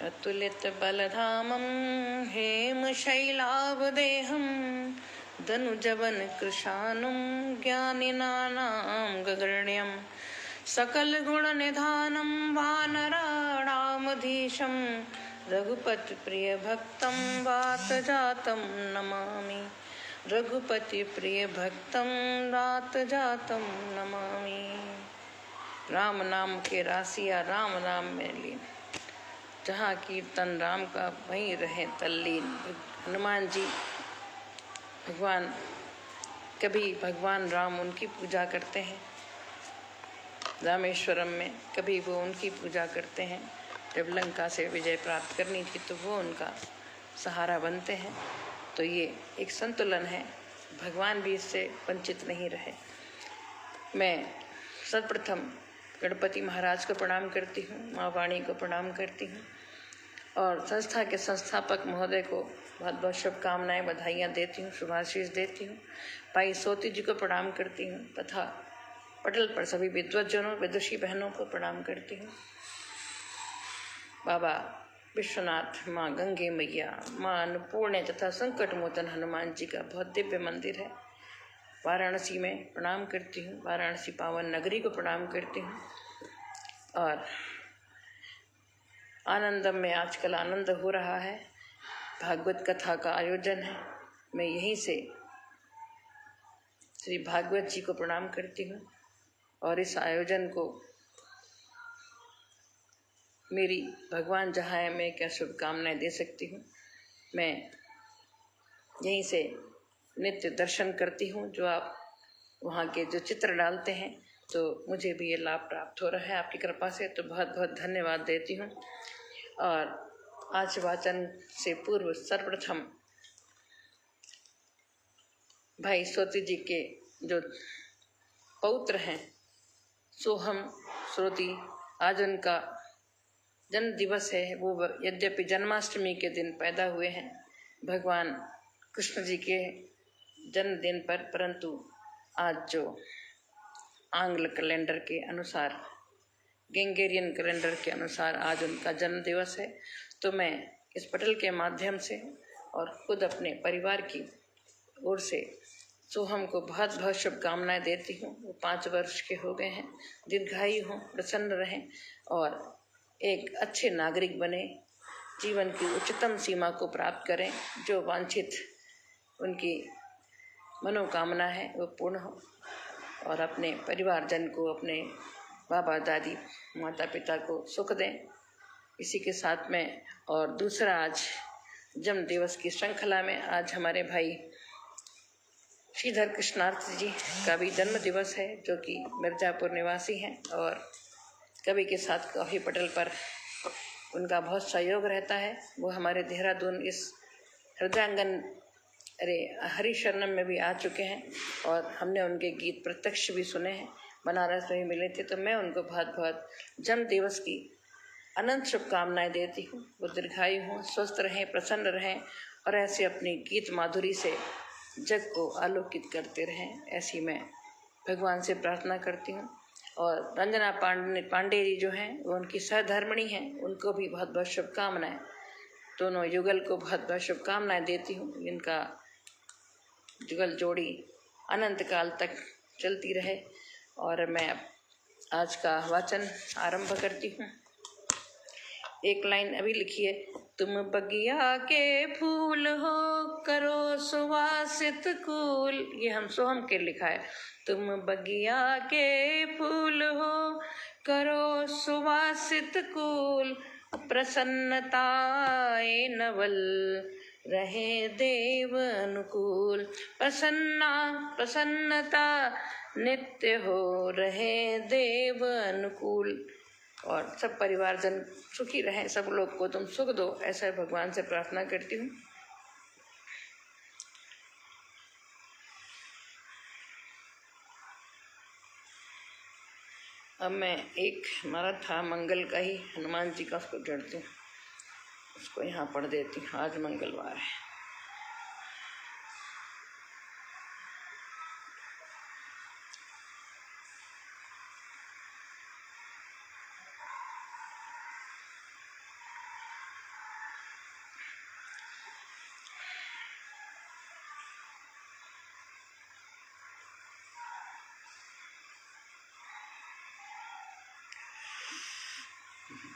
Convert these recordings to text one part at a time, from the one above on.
अतुलितबलधामं हेमशैलावदेहं दनुजवनकृशानुं ज्ञानिनां गगण्यं सकलगुणनिधानं वानराणामधीशं रघुपतिप्रियभक्तं वातजातं नमामि। रघुपतिप्रियभक्तं वातजातं नमामि। राम नाम के रासिया राम नाम में लीन, जहाँ कीर्तन राम का वहीं रहे तल्लीन। हनुमान जी भगवान, कभी भगवान राम उनकी पूजा करते हैं रामेश्वरम में, कभी वो उनकी पूजा करते हैं। जब लंका से विजय प्राप्त करनी थी तो वो उनका सहारा बनते हैं। तो ये एक संतुलन है, भगवान भी इससे वंचित नहीं रहे। मैं सर्वप्रथम गणपति महाराज को प्रणाम करती हूँ, माँ वाणी को प्रणाम करती हूँ और संस्था के संस्थापक महोदय को बहुत बहुत शुभकामनाएं, बधाइयाँ देती हूँ, शुभाशीष देती हूँ। भाई सोती जी को प्रणाम करती हूँ तथा पटल पर सभी विद्वज्जनों, विदुषी बहनों को प्रणाम करती हूँ। बाबा विश्वनाथ, माँ गंगे मैया, माँ अन्नपूर्णे तथा संकट मोचन हनुमान जी का बहुत दिव्य मंदिर है। वाराणसी में प्रणाम करती हूँ, वाराणसी पावन नगरी को प्रणाम करती हूँ। और आनंदम में आजकल आनंद हो रहा है, भागवत कथा का आयोजन है। मैं यहीं से श्री भागवत जी को प्रणाम करती हूँ और इस आयोजन को मेरी भगवान जहाँ है मैं क्या शुभकामनाएं दे सकती हूँ। मैं यहीं से नित्य दर्शन करती हूँ, जो आप वहाँ के जो चित्र डालते हैं, तो मुझे भी ये लाभ प्राप्त हो रहा है आपकी कृपा से, तो बहुत बहुत धन्यवाद देती हूँ। और आज वाचन से पूर्व सर्वप्रथम भाई सोती जी के जो पौत्र हैं सोहम, श्रुति, आज उनका जन्म दिवस है। वो यद्यपि जन्माष्टमी के दिन पैदा हुए हैं भगवान कृष्ण जी के जन्मदिन पर, परंतु आज जो आंग्ल कैलेंडर के अनुसार, गेंगेरियन कैलेंडर के अनुसार आज उनका जन्म दिवस है। तो मैं इस पटल के माध्यम से और खुद अपने परिवार की ओर से सोहम को बहुत बहुत शुभकामनाएं देती हूँ। वो 5 वर्ष के हो गए हैं, दीर्घायु हों, प्रसन्न रहें और एक अच्छे नागरिक बने, जीवन की उच्चतम सीमा को प्राप्त करें, जो वांछित उनकी मनोकामना है वो पूर्ण हो और अपने परिवारजन को, अपने बाबा दादी माता पिता को सुख दें। इसी के साथ में और दूसरा, आज जन्म दिवस की श्रृंखला में आज हमारे भाई श्रीधर कृष्णार्थ जी का भी जन्म दिवस है, जो कि मिर्जापुर निवासी हैं और कवि के साथ काफ़ी पटल पर उनका बहुत सहयोग रहता है। वो हमारे देहरादून इस हृदयांगन हरिशरणम में भी आ चुके हैं और हमने उनके गीत प्रत्यक्ष भी सुने हैं, बनारस में भी मिले थे। तो मैं उनको बहुत बहुत जन्म दिवस की अनंत शुभकामनाएं देती हूँ। वो दीर्घायु हों, स्वस्थ रहें, प्रसन्न रहें और ऐसे अपनी गीत माधुरी से जग को आलोकित करते रहें, ऐसी मैं भगवान से प्रार्थना करती हूँ। और रंजना पांडे जी जो हैं वो उनकी सहधर्मिणी हैं, उनको भी बहुत बहुत शुभकामनाएं। दोनों युगल को बहुत बहुत शुभकामनाएं देती हूँ। इनका जुगल जोड़ी अनंत काल तक चलती रहे। और मैं आज का वाचन आरंभ करती हूँ। एक लाइन अभी लिखी है, तुम बगिया के फूल हो, करो सुवासित कुल। ये हम सोहम के लिखा है। तुम बगिया के फूल हो, करो सुवासित कुल, प्रसन्नताए नवल रहे देव अनुकूल। प्रसन्नता नित्य हो रहे देव अनुकूल। और सब परिवारजन सुखी रहें, सब लोग को तुम सुख दो, ऐसा भगवान से प्रार्थना करती हूँ। अब मैं एक हमारा था मंगल का ही हनुमान जी का, उसको जोड़ती हूँ, उसको यहाँ पढ़ देती हूँ। आज मंगलवार है।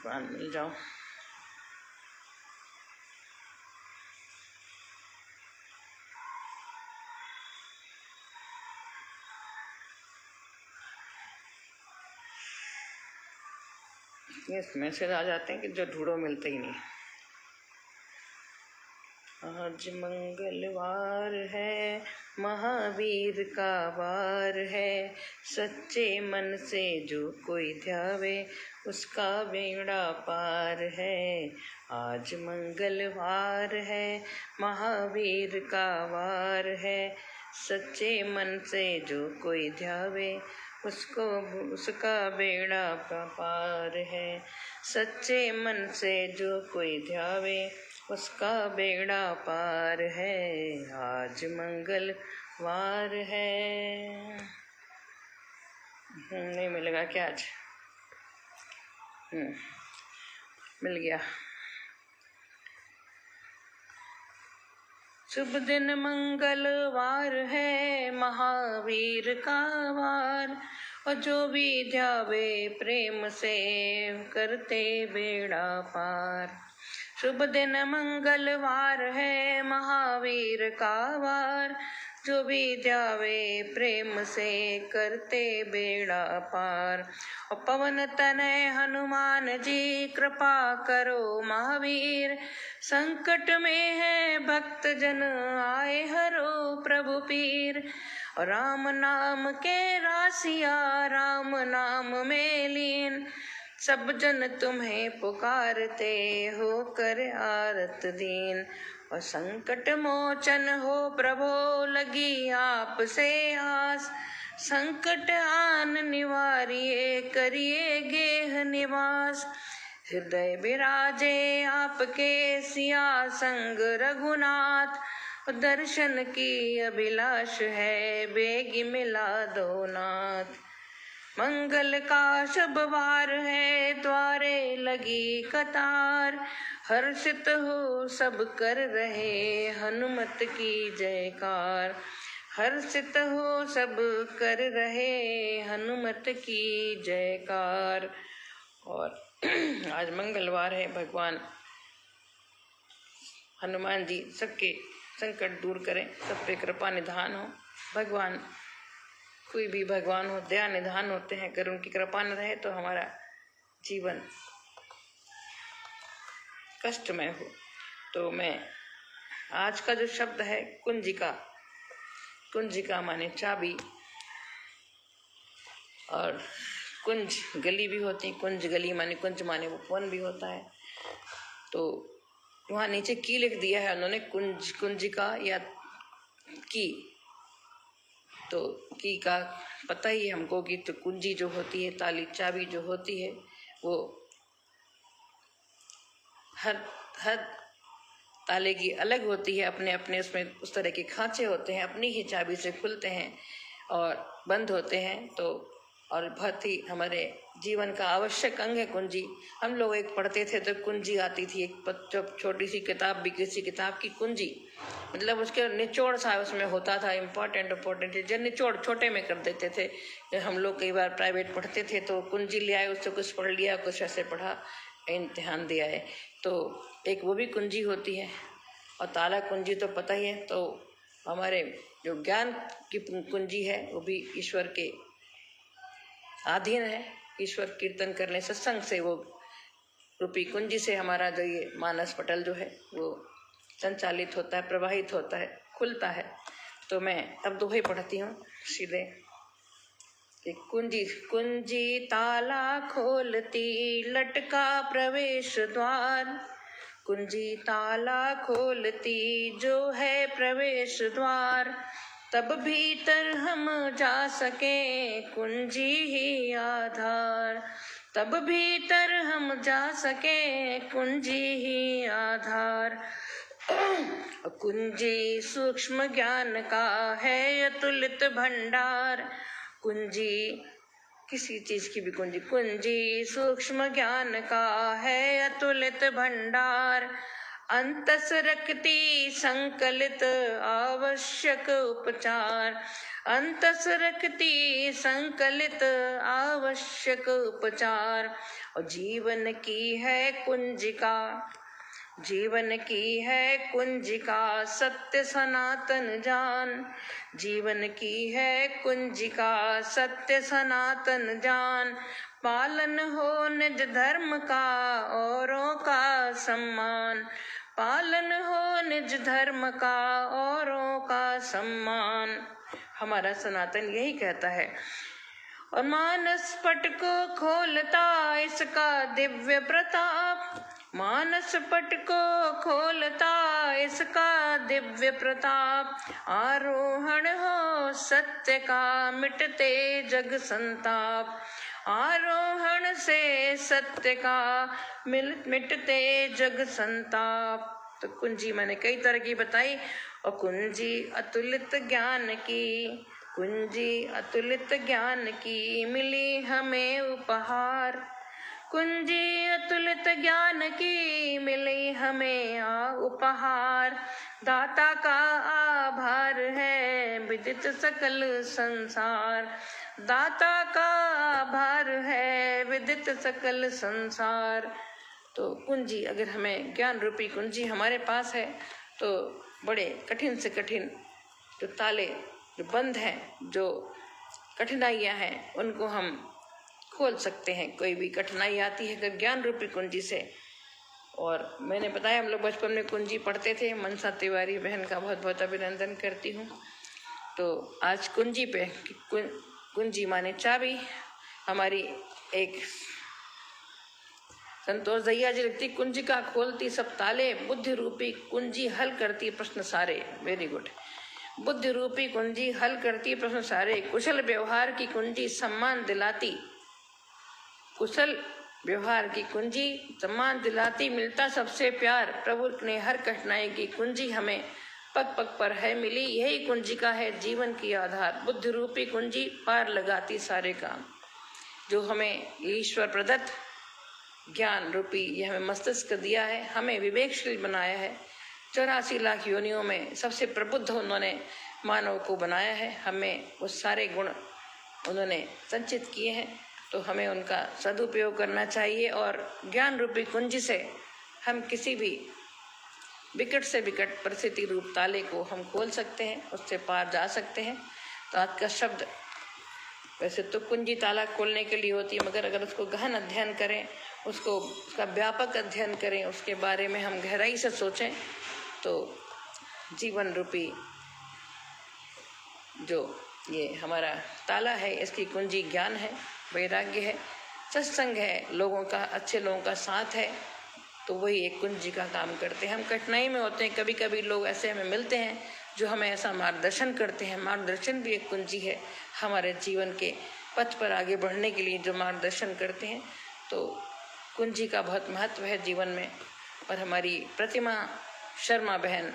भगवान मिल जाओ। ये मैसेज आ जाते हैं कि जो ढूंढो मिलते ही नहीं। आज मंगलवार है, महावीर का वार है, सच्चे मन से जो कोई ध्यावे उसका बेड़ा पार है। आज मंगलवार है, महावीर का वार है, सच्चे मन से जो कोई ध्यावे उसका बेड़ा पार है। सच्चे मन से जो कोई ध्यावे उसका बेड़ा पार है। आज मंगलवार है। नहीं मिलेगा क्या आज? मिल गया। शुभ दिन मंगलवार है, महावीर का वार, और जो भी ध्यावे प्रेम से करते बेड़ा पार। शुभ दिन मंगलवार है, महावीर का वार, जो भी ध्यावे प्रेम से करते बेड़ा पार। और पवन तनय हनुमान जी कृपा करो महावीर, संकट में है भक्त जन आए हरो प्रभु पीर। राम नाम के रासिया राम नाम में लीन, सब जन तुम्हें पुकारते हो कर आरत दीन। और संकट मोचन हो प्रभो लगी आपसे आस, संकट आन निवारिये करिए गेह निवास। हृदय विराजे आपके सिया संग रघुनाथ, दर्शन की अभिलाष है बेगी मिला दो नाथ। मंगल का शुभ वार है, द्वारे लगी कतार, हर्षित हो सब कर रहे हनुमत की जयकार। हर्षित हो सब कर रहे हनुमत की जयकार। और आज मंगलवार है, भगवान हनुमान जी सबके संकट दूर करें, सब पे कृपा निधान हो। भगवान कोई भी भगवान हो, दया निधान होते हैं। अगर उनकी कृपा न रहे तो हमारा जीवन कष्टमय हो। तो मैं आज का जो शब्द है कुंजिका, कुंजिका माने चाबी, और कुंज गली भी होती है, कुंज गली माने कुंज माने वो वन भी होता है। तो वहाँ नीचे की लिख दिया है उन्होंने, कुंज कुंजिका या की। तो की का पता ही है हमको कि तो कुंजी जो होती है, ताली चाबी जो होती है, वो हर ताले की अलग होती है, अपने अपने उसमें उस तरह के खांचे होते हैं, अपनी ही चाबी से खुलते हैं और बंद होते हैं। तो और बहुत ही हमारे जीवन का आवश्यक अंग है कुंजी। हम लोग एक पढ़ते थे तो कुंजी आती थी, एक जब छोटी सी किताब भी, किसी किताब की कुंजी मतलब उसके निचोड़ सा उसमें होता था, इम्पोर्टेंट चीज़ निचोड़ छोटे में कर देते थे। हम लोग कई बार प्राइवेट पढ़ते थे तो कुंजी ले आए, उससे कुछ पढ़ लिया, कुछ ऐसे पढ़ा, इम्तिहान दिया है। तो एक वो भी कुंजी होती है। और ताला कुंजी तो पता ही है। तो हमारे जो ज्ञान की कुंजी है वो भी ईश्वर के अधीन है। ईश्वर कीर्तन करने सत्संग से वो रूपी कुंजी से हमारा जो ये मानस पटल जो है वो संचालित होता है, प्रवाहित होता है, खुलता है। तो मैं अब दोहे पढ़ती हूँ सीधे कि कुंजी कुंजी ताला खोलती लटका प्रवेश द्वार, कुंजी ताला खोलती जो है प्रवेश द्वार, तब भीतर हम जा सके कुंजी ही आधार, तब भीतर हम जा सके कुंजी ही आधार। कुंजी सूक्ष्म ज्ञान का है अतुलित भंडार, कुंजी किसी चीज की भी कुंजी, कुंजी सूक्ष्म ज्ञान का है अतुलित भंडार, अंतस रखती संकलित आवश्यक उपचार, अंतस रखती संकलित आवश्यक उपचार। और जीवन की है कुंजिका, जीवन की है कुंजिका सत्य सनातन जान, जीवन की है कुंजिका सत्य सनातन जान। पालन हो निज धर्म का औरों का सम्मान, पालन हो निज धर्म का औरों का सम्मान। हमारा सनातन यही कहता है। और मानस पट को खोलता इसका दिव्य प्रताप, मानस पट को खोलता इसका दिव्य प्रताप। आरोहण हो सत्य का मिटते जग संताप, आरोहण से सत्य का मिटते जग संताप। तो कुंजी मैंने कई तरह की बताई। और कुंजी अतुलित ज्ञान की, कुंजी अतुलित ज्ञान की मिली हमें उपहार, कुंजी अतुलित ज्ञान की मिली हमें उपहार। दाता का आभार है विदित सकल संसार, दाता का आभार है विदित सकल संसार। तो कुंजी, अगर हमें ज्ञान रूपी कुंजी हमारे पास है तो बड़े कठिन से कठिन जो ताले, जो बंद हैं, जो कठिनाइयाँ हैं, उनको हम खोल सकते हैं। कोई भी कठिनाई आती है अगर ज्ञान रूपी कुंजी से। और मैंने बताया हम लोग बचपन में कुंजी पढ़ते थे। मनसा तिवारी बहन का बहुत बहुत अभिनंदन करती हूँ। तो आज कुंजी पे, कुंजी माने चाबी। हमारी एक संतोष दैया जी लिखती, कुंजिका खोलती सब ताले, बुद्धि रूपी कुंजी हल करती प्रश्न सारे। Very good. बुद्धि रूपी कुंजी हल करती प्रश्न सारे, कुशल व्यवहार की कुंजी सम्मान दिलाती, कुशल व्यवहार की कुंजी सम्मान दिलाती, मिलता सबसे प्यार। प्रभु ने हर कठिनाई की कुंजी हमें पग पग पर है मिली, यही कुंजिका है जीवन की आधार। बुद्धि रूपी कुंजी पार लगाती सारे काम। जो हमें ईश्वर प्रदत्त ज्ञान रूपी ये हमें मस्तिष्क दिया है, हमें विवेकशील बनाया है। 84 लाख योनियों में सबसे प्रबुद्ध उन्होंने मानव को बनाया है। हमें वो सारे गुण उन्होंने संचित किए हैं, तो हमें उनका सदुपयोग करना चाहिए। और ज्ञान रूपी कुंजी से हम किसी भी विकट से विकट परिस्थिति रूप ताले को हम खोल सकते हैं, उससे पार जा सकते हैं। तो आज का शब्द वैसे तो कुंजी ताला खोलने के लिए होती है, मगर अगर उसको गहन अध्ययन करें, उसका व्यापक अध्ययन करें, उसके बारे में हम गहराई से सोचें, तो जीवन रूपी जो ये हमारा ताला है, इसकी कुंजी ज्ञान है, वैराग्य है, सत्संग है, लोगों का, अच्छे लोगों का साथ है, तो वही एक कुंजी का काम करते हैं। हम कठिनाई में होते हैं, कभी कभी लोग ऐसे हमें मिलते हैं जो हमें ऐसा मार्गदर्शन करते हैं। मार्गदर्शन भी एक कुंजी है, हमारे जीवन के पथ पर आगे बढ़ने के लिए जो मार्गदर्शन करते हैं। तो कुंजी का बहुत महत्व है जीवन में। और हमारी प्रतिमा शर्मा बहन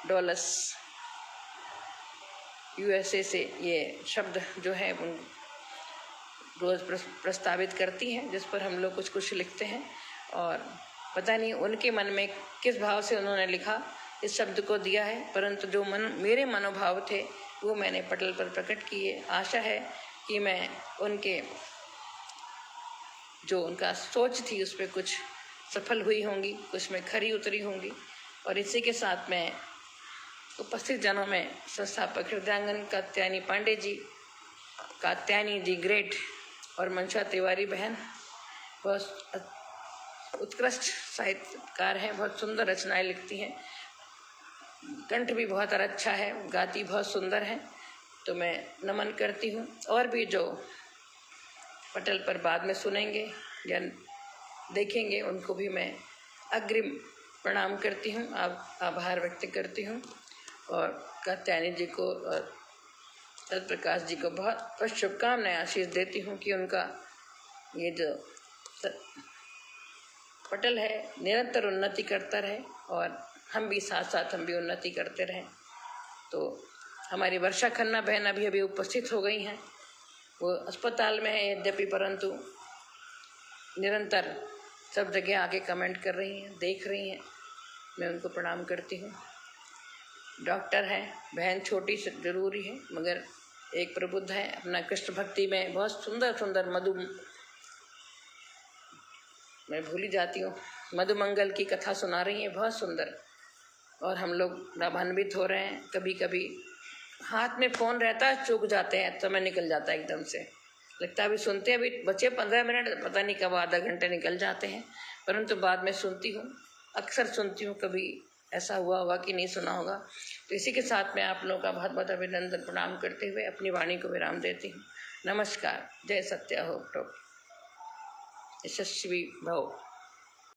डॉलस USA से ये शब्द जो है उन रोज़ प्रस्तावित करती हैं, जिस पर हम लोग कुछ कुछ लिखते हैं। और पता नहीं उनके मन में किस भाव से उन्होंने लिखा, इस शब्द को दिया है, परंतु जो मेरे मनोभाव थे वो मैंने पटल पर प्रकट किए। आशा है कि मैं उनके जो उनका सोच थी उस पर कुछ सफल हुई होंगी, कुछ में खरी उतरी होंगी। और इसी के साथ मैं उपस्थित जनों में संस्थापक हृदयांगन कात्यायनी पांडे जी, कात्यायनी जी ग्रेट, और मनसा तिवारी बहन बहुत उत्कृष्ट साहित्यकार हैं, बहुत सुंदर रचनाएं लिखती हैं, कंठ भी बहुत अच्छा है, गाती बहुत सुंदर है, तो मैं नमन करती हूँ। और भी जो पटल पर बाद में सुनेंगे या देखेंगे उनको भी मैं अग्रिम प्रणाम करती हूँ, आभार व्यक्त करती हूँ। और कात्यायनी जी को और सतप्रकाश जी को बहुत बहुत शुभकामनाएं, आशीष देती हूँ कि उनका ये जो पटल है निरंतर उन्नति करता रहे और हम भी साथ साथ हम भी उन्नति करते रहें। तो हमारी वर्षा खन्ना बहन अभी उपस्थित हो गई हैं, वो अस्पताल में है यद्यपि, परंतु निरंतर सब जगह आके कमेंट कर रही हैं, देख रही हैं। मैं उनको प्रणाम करती हूँ। डॉक्टर है, बहन छोटी जरूरी है मगर एक प्रबुद्ध है, अपना कृष्ण भक्ति में बहुत सुंदर सुंदर मैं भूली जाती हूँ, मधुमंगल की कथा सुना रही है, बहुत सुंदर। और हम लोग लाभान्वित हो रहे हैं। कभी कभी हाथ में फ़ोन रहता है, चूक जाते हैं, समय निकल जाता है एकदम से, लगता है अभी सुनते हैं, अभी बचे 15 मिनट, पता नहीं कब आधा घंटे निकल जाते हैं, परंतु बाद में सुनती हूँ, अक्सर सुनती हूँ। कभी ऐसा हुआ होगा कि नहीं सुना होगा। तो इसी के साथ मैं आप लोगों का बहुत बहुत अभिनंदन प्रणाम करते हुए अपनी वाणी को विराम देती हूँ। नमस्कार। जय सत्या हो प्रभु। यशस्वी भव।